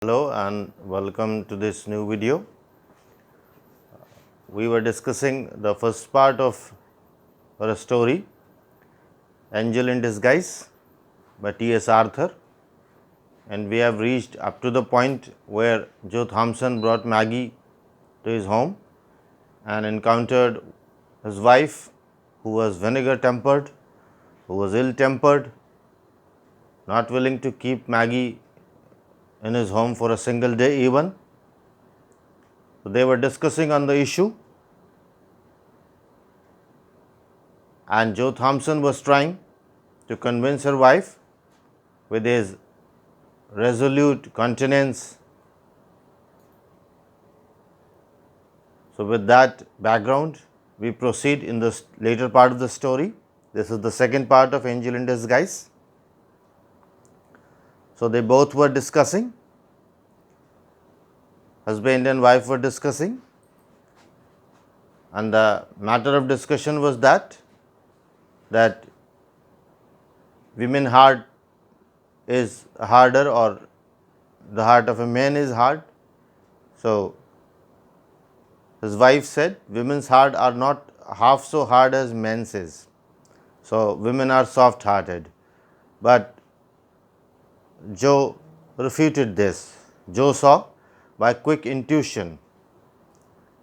Hello and welcome to this new video. We were discussing the first part of our story, Angel in Disguise by T.S. Arthur, and we have reached up to the point where Joe Thompson brought Maggie to his home and encountered his wife, who was vinegar tempered, who was ill tempered, not willing to keep Maggie in his home for a single day even. So they were discussing on the issue, and Joe Thompson was trying to convince her wife with his resolute countenance. So, with that background, we proceed in the later part of the story. This is the second part of Angel in Disguise. So, they both were discussing, husband and wife were discussing, and the matter of discussion was that women heart is harder, or the heart of a man is hard. So, his wife said, women's heart are not half so hard as men's is. So, women are soft hearted. But Joe refuted this. Joe saw by quick intuition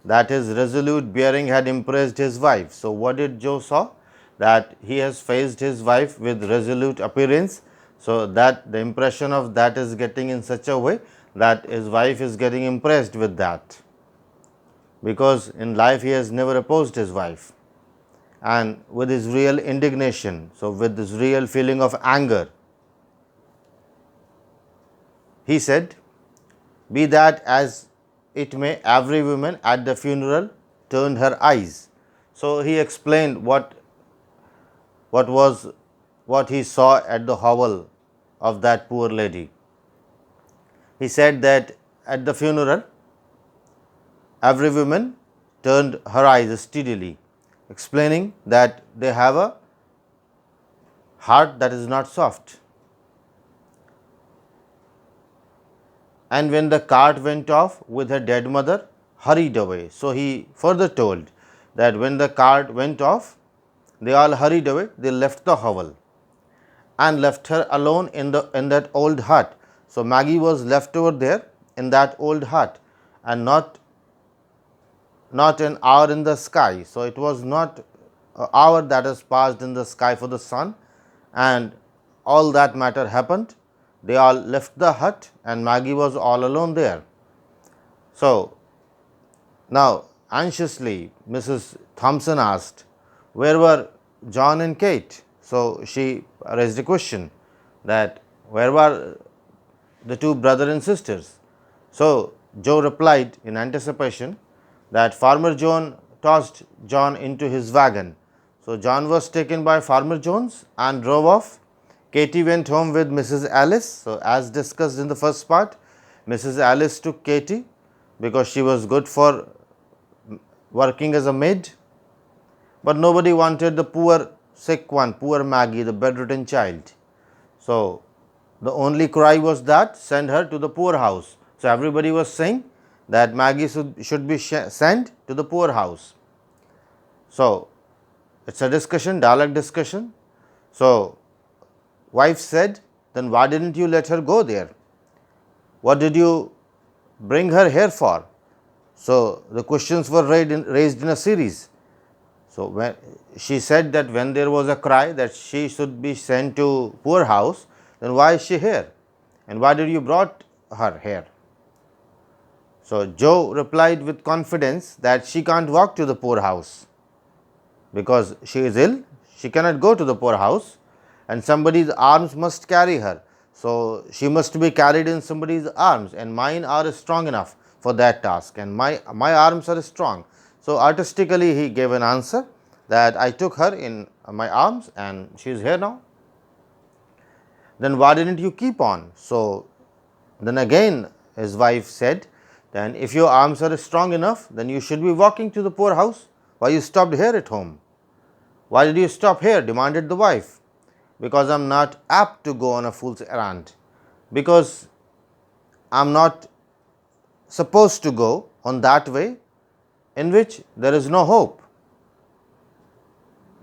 that his resolute bearing had impressed his wife. So, what did Joe saw? That he has faced his wife with resolute appearance. So, that the impression of that is getting in such a way that his wife is getting impressed with that, because in life he has never opposed his wife, and with his real indignation, so with this real feeling of anger, he said, be that as it may, every woman at the funeral turned her eyes. So, he explained what he saw at the hovel of that poor lady. He said that at the funeral, every woman turned her eyes steadily, explaining that they have a heart that is not soft. And when the cart went off with her dead mother, hurried away. So, he further told that when the cart went off, they all hurried away, they left the hovel and left her alone in that old hut. So, Maggie was left over there in that old hut, and not an hour in the sky. So, it was not an hour that has passed in the sky for the sun, and all that matter happened. They all left the hut and Maggie was all alone there. So, now anxiously Mrs. Thompson asked, where were John and Kate? So, she raised a question that where were the two brother and sisters? So, Joe replied in anticipation that Farmer John tossed John into his wagon. So, John was taken by Farmer Jones and drove off. Katie went home with Mrs. Alice. So, as discussed in the first part, Mrs. Alice took Katie because she was good for working as a maid, but nobody wanted the poor sick one, poor Maggie, the bedridden child. So, the only cry was that send her to the poorhouse. So, everybody was saying that Maggie should be sent to the poorhouse. So, it is a discussion, dialogue discussion. So, wife said, then why didn't you let her go there? What did you bring her here for? So, the questions were raised in a series. So, when she said that when there was a cry that she should be sent to poorhouse, then why is she here? And why did you brought her here? So, Joe replied with confidence that she can't walk to the poorhouse because she is ill, she cannot go to the poorhouse, and somebody's arms must carry her. So, she must be carried in somebody's arms, and mine are strong enough for that task, and my arms are strong. So, artistically he gave an answer that I took her in my arms and she is here now. Then why didn't you keep on? So, then again his wife said, then if your arms are strong enough, then you should be walking to the poorhouse. Why you stopped here at home? Why did you stop here? Demanded the wife. Because I am not apt to go on a fool's errand. Because I am not supposed to go on that way in which there is no hope.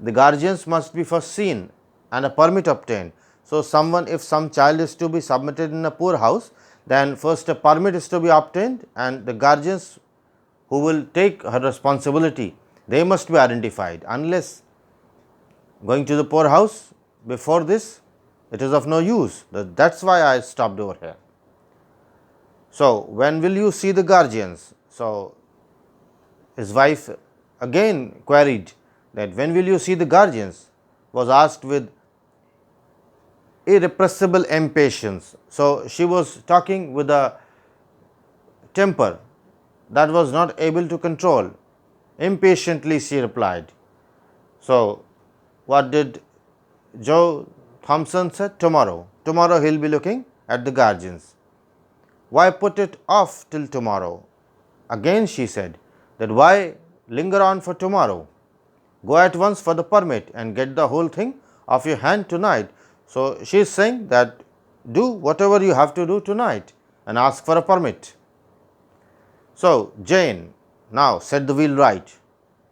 The guardians must be first seen and a permit obtained. So, if some child is to be submitted in a poor house, then first a permit is to be obtained, and the guardians who will take her responsibility, they must be identified. Unless going to the poor house before this, it is of no use. That is why I stopped over here. So, when will you see the guardians? So, his wife again queried that when will you see the guardians, was asked with irrepressible impatience. So, she was talking with a temper that was not able to control. Impatiently she replied. So, what did Joe Thompson said? Tomorrow. Tomorrow he will be looking at the guardians. Why put it off till tomorrow? Again she said that why linger on for tomorrow? Go at once for the permit and get the whole thing off your hand tonight. So, she is saying that do whatever you have to do tonight and ask for a permit. So, Jane now said the wheelwright.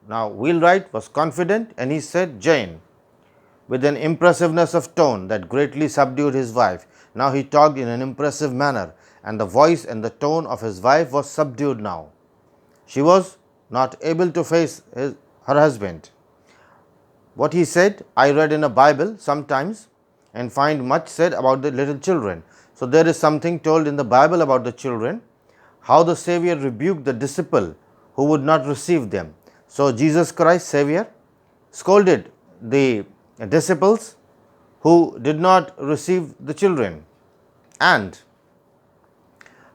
Now, wheelwright was confident and he said Jane with an impressiveness of tone that greatly subdued his wife. Now, he talked in an impressive manner, and the voice and the tone of his wife was subdued now. She was not able to face her husband. What he said, I read in a Bible sometimes and find much said about the little children. So, there is something told in the Bible about the children, how the Savior rebuked the disciple who would not receive them. So, Jesus Christ, Savior, scolded the disciples who did not receive the children, and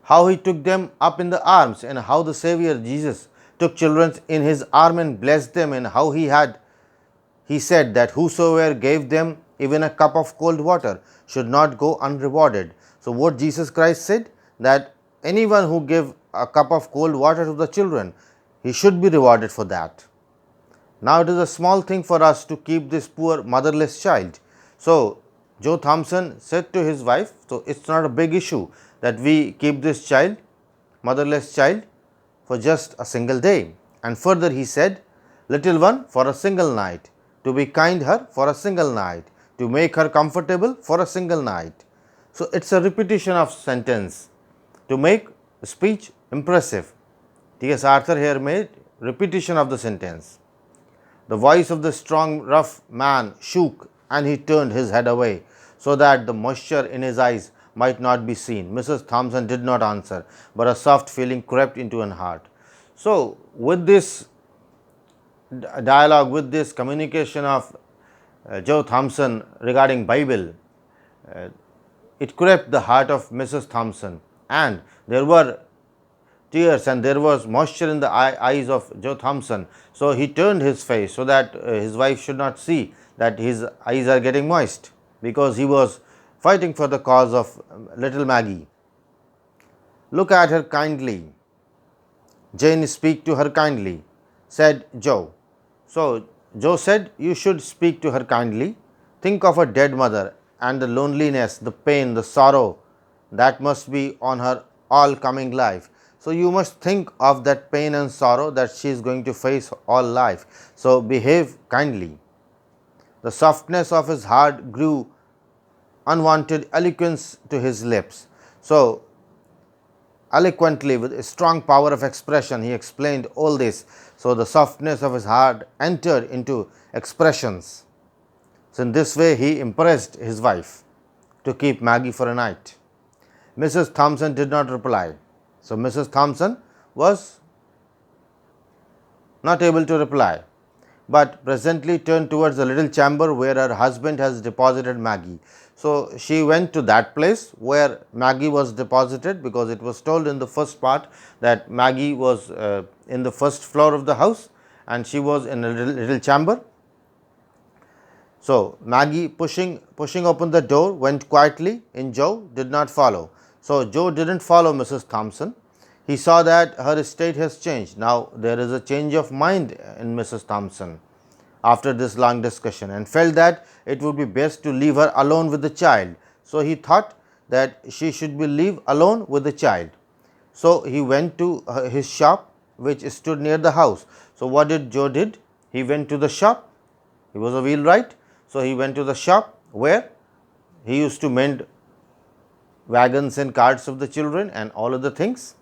how he took them up in the arms, and how the Savior Jesus took children in his arm and blessed them, and how he said that whosoever gave them even a cup of cold water should not go unrewarded. So, what Jesus Christ said, that anyone who gave a cup of cold water to the children, he should be rewarded for that. Now, it is a small thing for us to keep this poor motherless child. So, Joe Thompson said to his wife, so it is not a big issue that we keep this child, motherless child, for just a single day. And further he said, little one for a single night, to be kind her for a single night, to make her comfortable for a single night. So, it is a repetition of sentence to make speech impressive. T.S. Arthur here made repetition of the sentence. The voice of the strong, rough man shook, and he turned his head away so that the moisture in his eyes might not be seen. Mrs. Thompson did not answer, but a soft feeling crept into her heart. So, with this dialogue, with this communication of Joe Thompson regarding Bible, it crept the heart of Mrs. Thompson, and there were tears and there was moisture in the eyes of Joe Thompson. So, he turned his face so that his wife should not see that his eyes are getting moist, because he was fighting for the cause of little Maggie. Look at her kindly. Jane, speak to her kindly, said Joe. So, Joe said, you should speak to her kindly. Think of her dead mother and the loneliness, the pain, the sorrow that must be on her all coming life. So, you must think of that pain and sorrow that she is going to face all life. So, behave kindly. The softness of his heart grew unwanted eloquence to his lips. So, eloquently, with a strong power of expression, he explained all this. So, the softness of his heart entered into expressions. So, in this way, he impressed his wife to keep Maggie for a night. Mrs. Thompson did not reply. So, Mrs. Thompson was not able to reply, but presently turned towards the little chamber where her husband has deposited Maggie. So, she went to that place where Maggie was deposited, because it was told in the first part that Maggie was in the first floor of the house and she was in a little chamber. So, Maggie pushing open the door went quietly in. Joe did not follow. So, Joe did not follow Mrs. Thompson. He saw that her state has changed. Now, there is a change of mind in Mrs. Thompson after this long discussion, and felt that it would be best to leave her alone with the child. So, he thought that she should be leave alone with the child. So, he went to his shop which stood near the house. So, what did Joe did? He went to the shop. He was a wheelwright. So, he went to the shop where he used to mend wagons and carts of the children and all other things,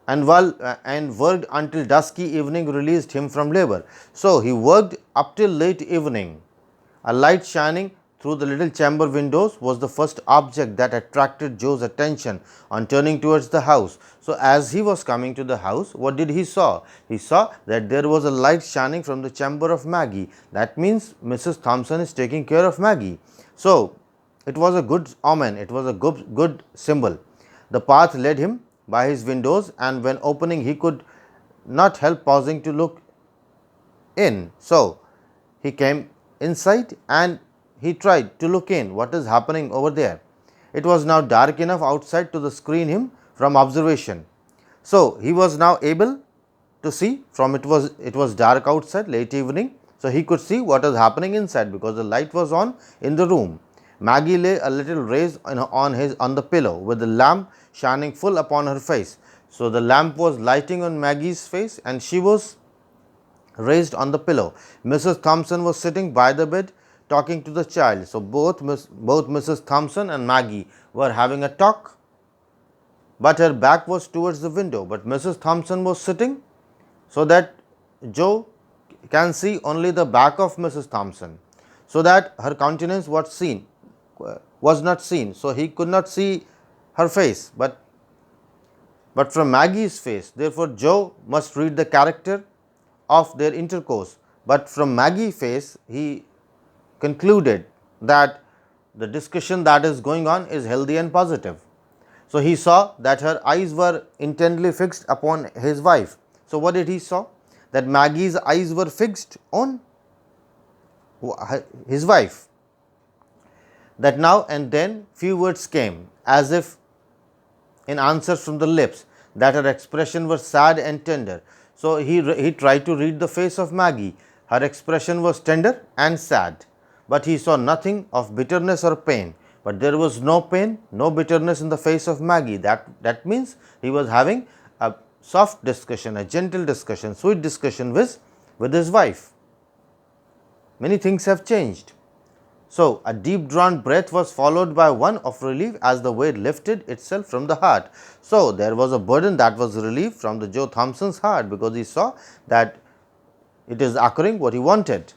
and worked until dusky evening released him from labor. So, he worked up till late evening. A light shining through the little chamber windows was the first object that attracted Joe's attention on turning towards the house. So, as he was coming to the house, what did he saw? He saw that there was a light shining from the chamber of Maggie. That means Mrs. Thompson is taking care of Maggie. So, it was a good omen, it was a good symbol. The path led him by his windows, and when opening he could not help pausing to look in. So, he came inside and he tried to look in what is happening over there. It was now dark enough outside to screen him from observation. So, he was now able to see from it was dark outside, late evening. So, he could see what is happening inside because the light was on in the room. Maggie lay a little raised on the pillow with the lamp shining full upon her face. So, the lamp was lighting on Maggie's face and she was raised on the pillow. Mrs. Thompson was sitting by the bed talking to the child. So, both Mrs. Thompson and Maggie were having a talk, but her back was towards the window. But Mrs. Thompson was sitting so that Joe can see only the back of Mrs. Thompson, so that her countenance was not seen. So, he could not see her face, but from Maggie's face. Therefore, Joe must read the character of their intercourse, but from Maggie's face he concluded that the discussion that is going on is healthy and positive. So, he saw that her eyes were intently fixed upon his wife. So, what did he saw? That Maggie's eyes were fixed on his wife. That now and then few words came as if in answers from the lips, that her expression was sad and tender. So, he tried to read the face of Maggie. Her expression was tender and sad, but he saw nothing of bitterness or pain. But there was no pain, no bitterness in the face of Maggie. That means he was having a soft discussion, a gentle discussion, sweet discussion with his wife. Many things have changed. So, a deep drawn breath was followed by one of relief as the weight lifted itself from the heart. So, there was a burden that was relieved from the Joe Thompson's heart, because he saw that it is occurring what he wanted.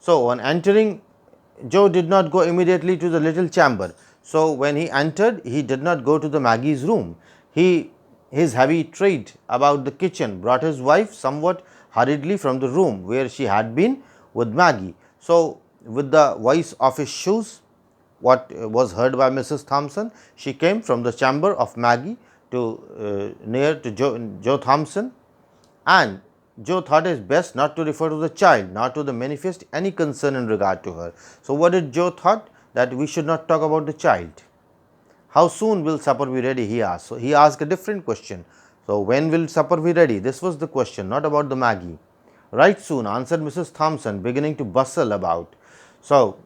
So, on entering, Joe did not go immediately to the little chamber. So, when he entered, he did not go to the Maggie's room. His heavy tread about the kitchen brought his wife somewhat hurriedly from the room where she had been with Maggie. So, with the voice of his shoes, what was heard by Mrs. Thompson, she came from the chamber of Maggie to near to Joe Thompson, and Joe thought it best not to refer to the child, not to manifest any concern in regard to her. So, what did Joe thought? That we should not talk about the child. How soon will supper be ready? He asked. So, he asked a different question. So, when will supper be ready? This was the question, not about the Maggie. Right soon, answered Mrs. Thompson, beginning to bustle about. So,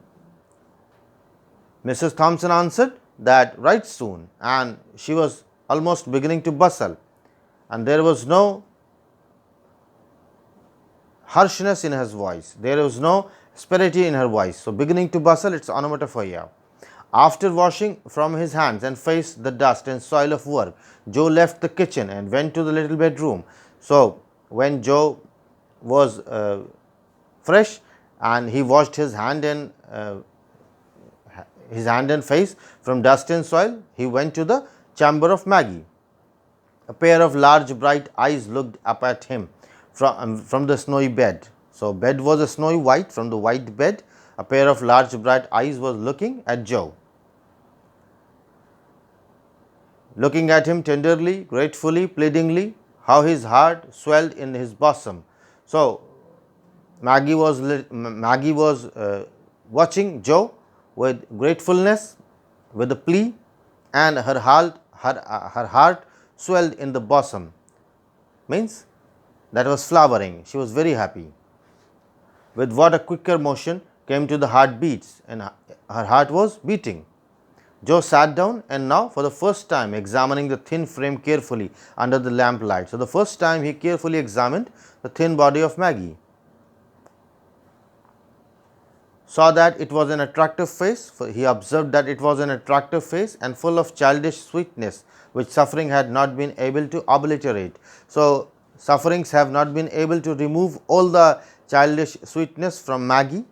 Mrs. Thompson answered that right soon, and she was almost beginning to bustle, and there was no harshness in her voice, there was no asperity in her voice. So, beginning to bustle, it is onomatopoeia. After washing from his hands and face the dust and soil of work, Joe left the kitchen and went to the little bedroom. So, when Joe was fresh and he washed his hand and face from dust and soil, he went to the chamber of Maggie. A pair of large bright eyes looked up at him from the snowy bed. So, bed was a snowy white. From the white bed, a pair of large bright eyes was looking at Joe, looking at him tenderly, gratefully, pleadingly. How his heart swelled in his bosom. So, Maggie was watching Joe with gratefulness, with a plea, and her heart swelled in the bosom, means that was flowering. She was very happy. With what a quicker motion came to the heartbeats, and her heart was beating. Joe sat down and now for the first time examining the thin frame carefully under the lamplight. So, the first time he carefully examined the thin body of Maggie. Saw that it was an attractive face, he observed that it was an attractive face and full of childish sweetness, which suffering had not been able to obliterate. So, sufferings have not been able to remove all the childish sweetness from Maggie.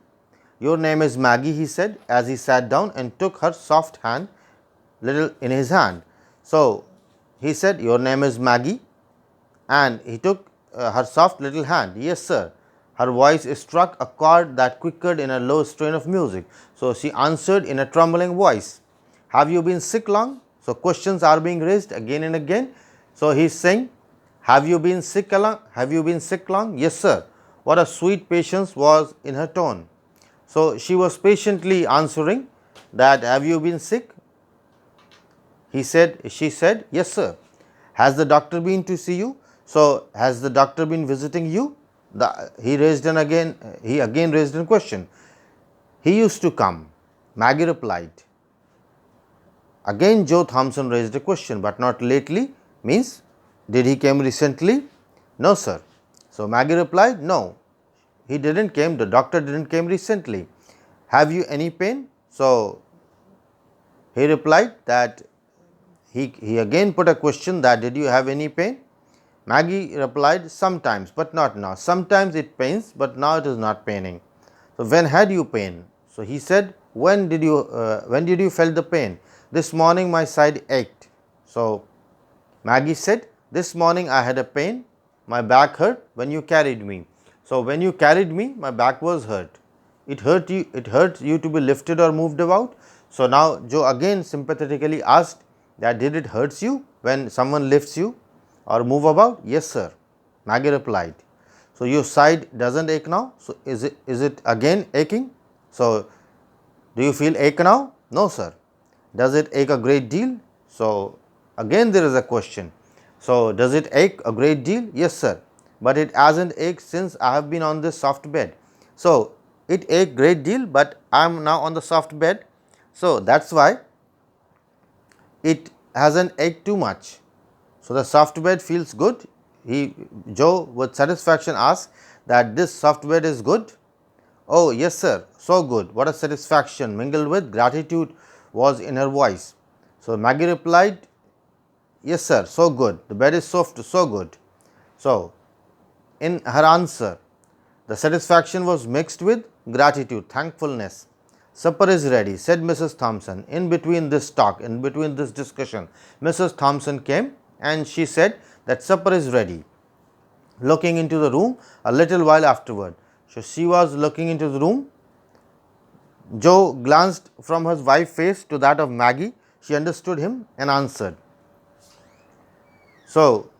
Your name is Maggie, he said as he sat down and took her soft hand little in his hand. So, he said, your name is Maggie, and he took her soft little hand. Yes, sir. Her voice struck a chord that quickened in a low strain of music. So, she answered in a trembling voice, have you been sick long? So, questions are being raised again and again. So, he is saying, have you been sick long? Have you been sick long? Yes, sir. What a sweet patience was in her tone. So, she was patiently answering that, have you been sick? She said, yes, sir. Has the doctor been to see you? So, has the doctor been visiting you? He again raised a question. He used to come. Maggie replied. Again Joe Thompson raised a question, but not lately, means did he came recently? No, sir. So, Maggie replied, no, he didn't came, the doctor didn't came recently. Have you any pain? So, he replied that he again put a question that did you have any pain? Maggie replied, sometimes, but not now. Sometimes it pains, but now it is not paining. So, when had you pain? So, he said, when did you felt the pain? This morning my side ached. So, Maggie said, this morning I had a pain, my back hurt when you carried me. So, when you carried me, my back was hurt. It hurt you to be lifted or moved about. So, now Joe again sympathetically asked that did it hurts you when someone lifts you or move about? Yes, sir. Maggie replied. So, your side doesn't ache now. So, is it again aching? So, do you feel ache now? No, sir. Does it ache a great deal? So, again there is a question. So, does it ache a great deal? Yes, sir. But it hasn't ached since I have been on this soft bed. So, it ache great deal, but I am now on the soft bed. So, that is why it hasn't ached too much. So, the soft bed feels good. Joe with satisfaction asked that this soft bed is good. Oh, yes, sir, so good. What a satisfaction mingled with gratitude was in her voice. So, Maggie replied, yes, sir, so good. The bed is soft, so good. So, in her answer, the satisfaction was mixed with gratitude, thankfulness. Supper is ready, said Mrs. Thompson. In between this talk, in between this discussion, Mrs. Thompson came and she said that supper is ready. Looking into the room a little while afterward. So, she was looking into the room. Joe glanced from his wife's face to that of Maggie. She understood him and answered. So,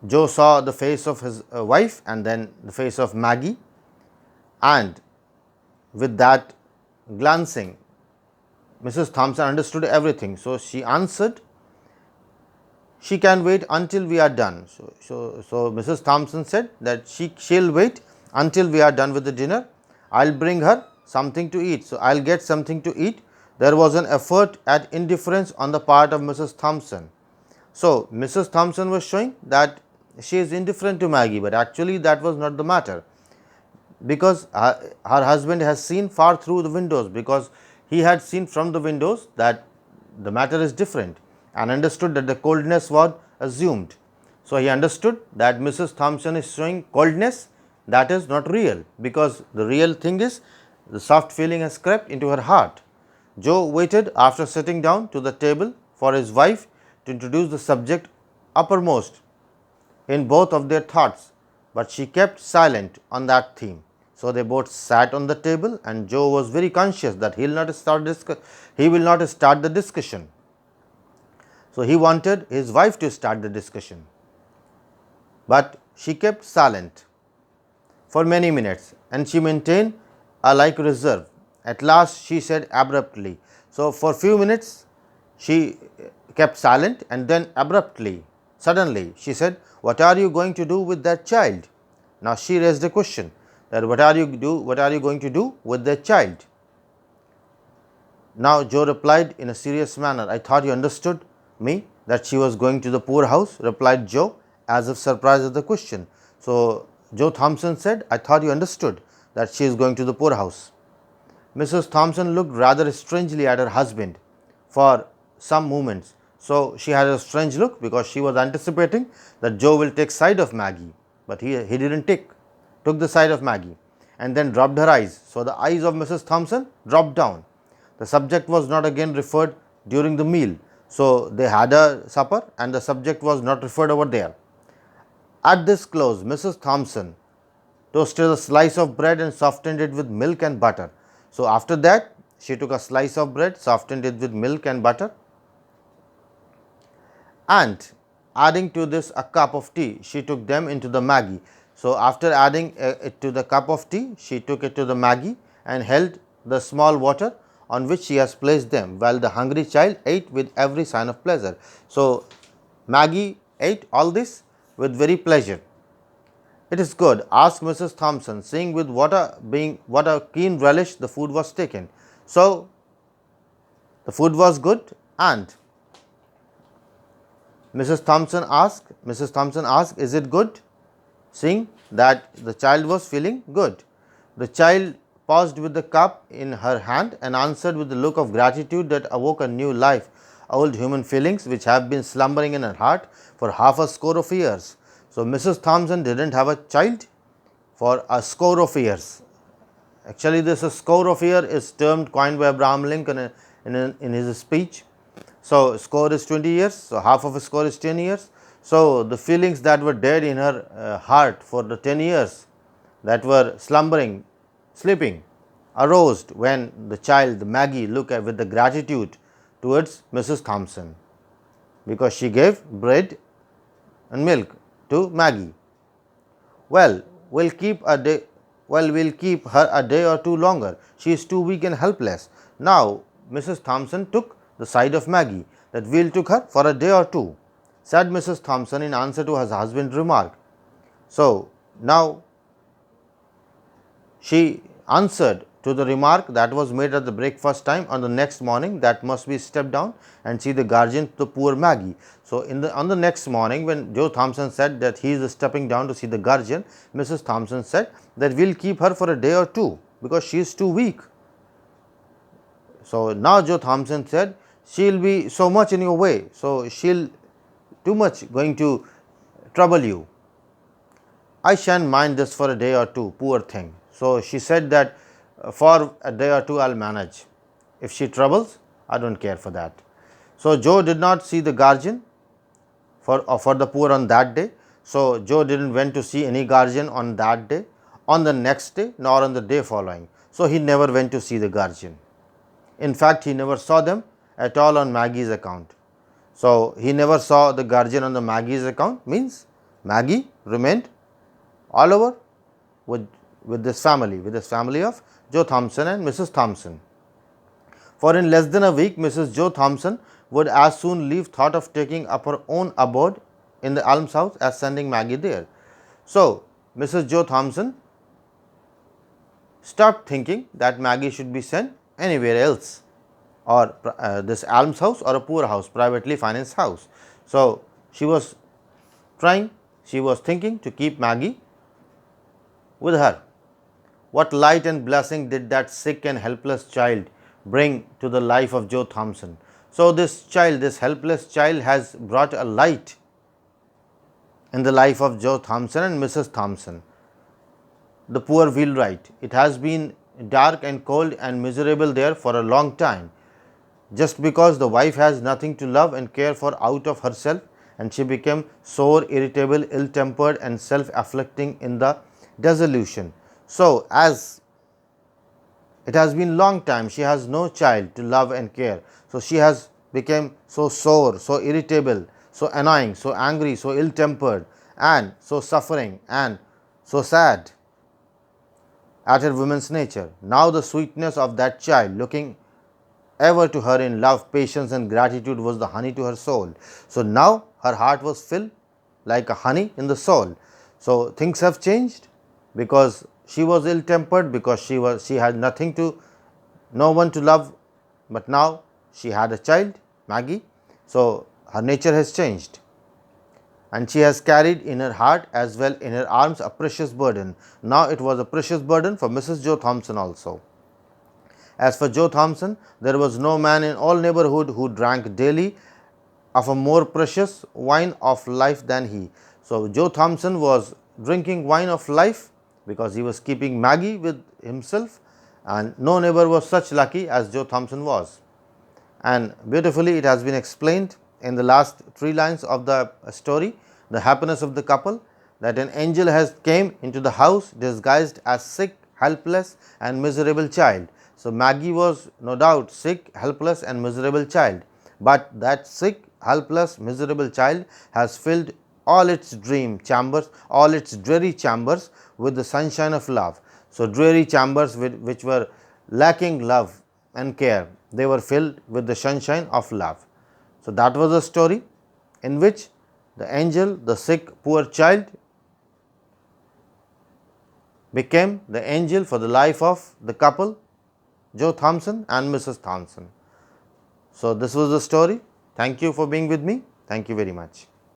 Joe saw the face of his wife and then the face of Maggie, and with that glancing, Mrs. Thompson understood everything. So, she answered, she can wait until we are done. So Mrs. Thompson said that she'll wait until we are done with the dinner. I'll bring her something to eat. So, I'll get something to eat. There was an effort at indifference on the part of Mrs. Thompson. So, Mrs. Thompson was showing that she is indifferent to Maggie, but actually that was not the matter, because her husband has seen far through the windows, because he had seen from the windows that the matter is different and understood that the coldness was assumed. So, he understood that Mrs. Thompson is showing coldness that is not real, because the real thing is the soft feeling has crept into her heart. Joe waited after sitting down to the table for his wife to introduce the subject uppermost in both of their thoughts, but she kept silent on that theme. So, they both sat on the table and Joe was very conscious that he will not start the discussion. So, he wanted his wife to start the discussion, but she kept silent for many minutes and she maintained a like reserve. At last, she said abruptly. So, for few minutes she kept silent and then abruptly, suddenly she said, what are you going to do with that child? Now, she raised a question that what are you going to do with that child? Now Joe replied in a serious manner, I thought you understood me that she was going to the poorhouse, replied Joe, as if surprised at the question. So Joe Thompson said, I thought you understood that she is going to the poorhouse. Mrs. Thompson looked rather strangely at her husband for some moments. So she had a strange look because she was anticipating that Joe will take side of Maggie, but he didn't took the side of Maggie and then dropped her eyes. So the eyes of Mrs. Thompson dropped down. The subject was not again referred during the meal. So they had a supper and the subject was not referred over there. At this close, Mrs. Thompson toasted a slice of bread and softened it with milk and butter. So after that, she took a slice of bread, softened it with milk and butter, and adding to this a cup of tea, she took them into the Maggie. So after adding it to the cup of tea, she took it to the Maggie and held the small water on which she has placed them, while the hungry child ate with every sign of pleasure. So Maggie ate all this with very pleasure. It is good, asked Mrs. Thompson, seeing with what a keen relish the food was taken. So the food was good, and Mrs. Thompson asked, is it good? Seeing that the child was feeling good. The child paused with the cup in her hand and answered with a look of gratitude that awoke a new life, old human feelings which have been slumbering in her heart for half a score of years. So Mrs. Thompson didn't have a child for a score of years. Actually, this score of year is termed coined by Abraham Lincoln in his speech. So score is 20 years. So half of a score is 10 years. So the feelings that were dead in her heart for the 10 years, that were slumbering, sleeping, arose when the child Maggie looked with the gratitude towards Mrs. Thompson, because she gave bread and milk to Maggie. Well, we'll keep her a day or two longer. She is too weak and helpless. Now Mrs. Thompson took the side of Maggie, that we'll took her for a day or two, said Mrs. Thompson in answer to her husband's remark. So now she answered to the remark that was made at the breakfast time on the next morning, that must be step down and see the guardian to the poor Maggie. So on the next morning, when Joe Thompson said that he is stepping down to see the guardian, Mrs. Thompson said that we'll keep her for a day or two because she is too weak. So now Joe Thompson said, she'll be so much in your way, so she'll too much going to trouble you. I shan't mind this for a day or two, poor thing. So she said that for a day or two I'll manage. If she troubles, I don't care for that. So Joe did not see the guardian for the poor on that day. So Joe didn't went to see any guardian on that day, on the next day, nor on the day following. So he never went to see the guardian. In fact, he never saw them at all on Maggie's account. So he never saw the guardian on the Maggie's account, means Maggie remained all over with this family of Joe Thompson and Mrs. Thompson. For in less than a week, Mrs. Joe Thompson would as soon leave thought of taking up her own abode in the almshouse as sending Maggie there. So Mrs. Joe Thompson stopped thinking that Maggie should be sent anywhere else, or this almshouse or a poor house, privately financed house. So she was thinking to keep Maggie with her. What light and blessing did that sick and helpless child bring to the life of Joe Thompson? So this helpless child has brought a light in the life of Joe Thompson and Mrs. Thompson, the poor wheelwright. It has been dark and cold and miserable there for a long time, just because the wife has nothing to love and care for out of herself, and she became sore, irritable, ill-tempered and self-afflicting in the dissolution. So as it has been long time, she has no child to love and care. So she has become so sore, so irritable, so annoying, so angry, so ill-tempered, and so suffering and so sad at her woman's nature. Now the sweetness of that child, looking ever to her in love, patience and gratitude, was the honey to her soul. So now her heart was filled like a honey in the soul. So things have changed, because she was ill-tempered, because she had no one to love but now she had a child, Maggie. So, her nature has changed, and she has carried in her heart as well in her arms a precious burden. Now, it was a precious burden for Mrs. Joe Thompson also. As for Joe Thompson, there was no man in all neighborhood who drank daily of a more precious wine of life than he. So, Joe Thompson was drinking wine of life because he was keeping Maggie with himself, and no neighbor was such lucky as Joe Thompson was. And beautifully it has been explained in the last 3 lines of the story, the happiness of the couple, that an angel has came into the house disguised as sick, helpless and miserable child. So, Maggie was no doubt sick, helpless and miserable child, but that sick, helpless, miserable child has filled all its dream chambers, all its dreary chambers with the sunshine of love. So, dreary chambers which were lacking love and care, they were filled with the sunshine of love. So, that was a story in which the angel, the sick, poor child, became the angel for the life of the couple, Joe Thompson and Mrs. Thompson. So, this was the story. Thank you for being with me. Thank you very much.